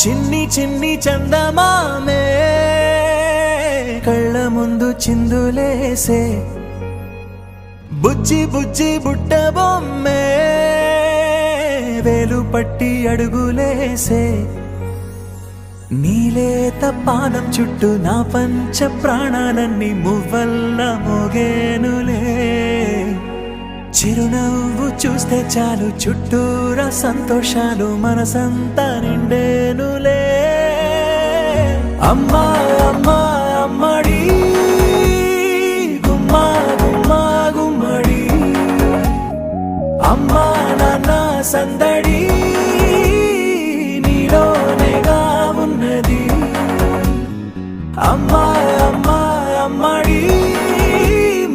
చిన్ని చిన్ని చందమామే కళ్ళ ముందు చిందులేసే బుజ్జి బుజ్జి బుట్ట బొమ్మే వేలు పట్టి అడుగులేసే నీలేత పానం చుట్టూ నా పంచ ప్రాణాలన్నీ మువ్వల్ల మోగేనులే చిరునవ్వు చూస్తే చాలు చుట్టూరా సంతోషాలు మనసంతా నిండేనులే అమ్మా అమ్మా అమ్మడి గుమ్మా గుమ్మా గుమ్మడి అమ్మా నాన్న సందడి నీలోనేగా ఉన్నది అమ్మా అమ్మా అమ్మడి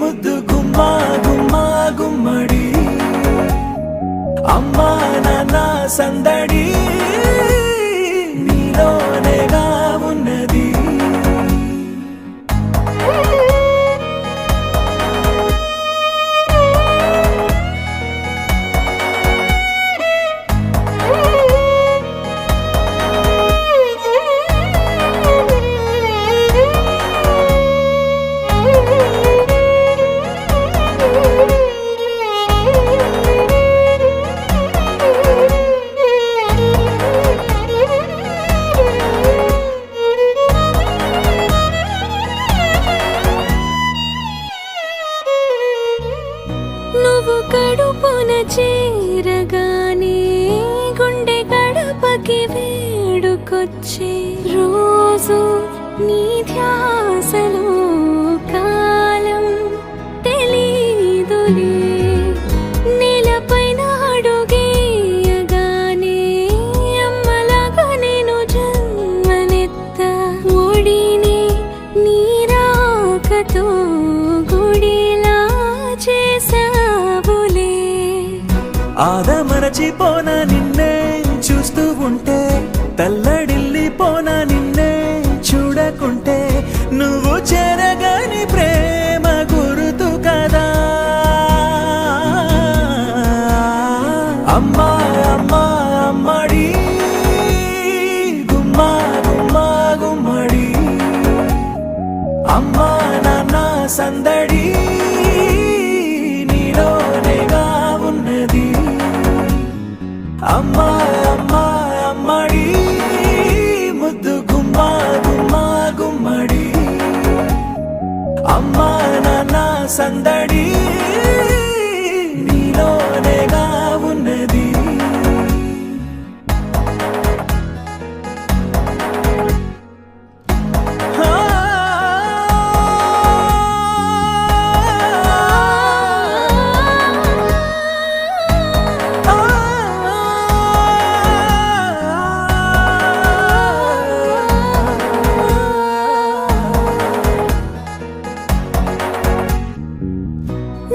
ముద్దు గుమ్మా గుమ్మా గుమ్మడి అమ్మా నాన్న సందడి నీలోనేగా ఉన్నది నువ్వు కడుపున చేరగానే గుండె గడపకి వేడుకొచ్చే రోజు నీ ధ్యాసలో కాలం తెలీదులే నేలపైన అడుగేయగానే అమ్మలాగా నేను జన్మనెత్త ఒడిని నీ రాకతో గుడిలా చేసావులే ఆదమరచిపోనా నిన్నే చూస్తూ ఉంటే తల్లడిల్లిపోనా నిన్నే చూడకుంటే నువ్వు చెరగని ప్రేమ గురుతు కదా అమ్మా అమ్మా అమ్మడి గుమ్మా గుమ్మా గుమ్మడి అమ్మా నాన్న సందడి నీలోనేగా ఉన్నది అమ్మా అమ్మా అమ్మడి ముద్దు గుమ్మా గుమ్మా గుమ్మడి అమ్మా నాన్న సందడి నీలోనేగా ఉన్నది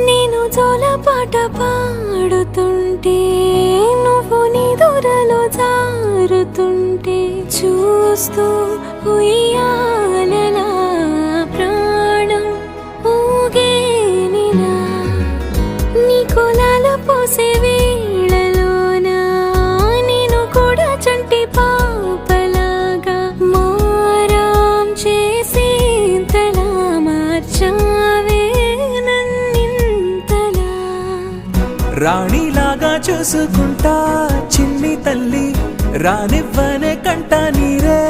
నేను జోలపాట పాడుతుంటే నువ్వు నిదురలో జారుతుంటే చూస్తూ ఉయ్యాలలా ప్రాణం ఊగేనిలా నీ కులాల పోసే వేళలోన నేను కూడా చంటి పాపలాగా మారాం చేసేంతలా మార్చావే రాణిలాగా చూసుకుంటా చిన్ని తల్లి రానివ్వనే కంట నీరే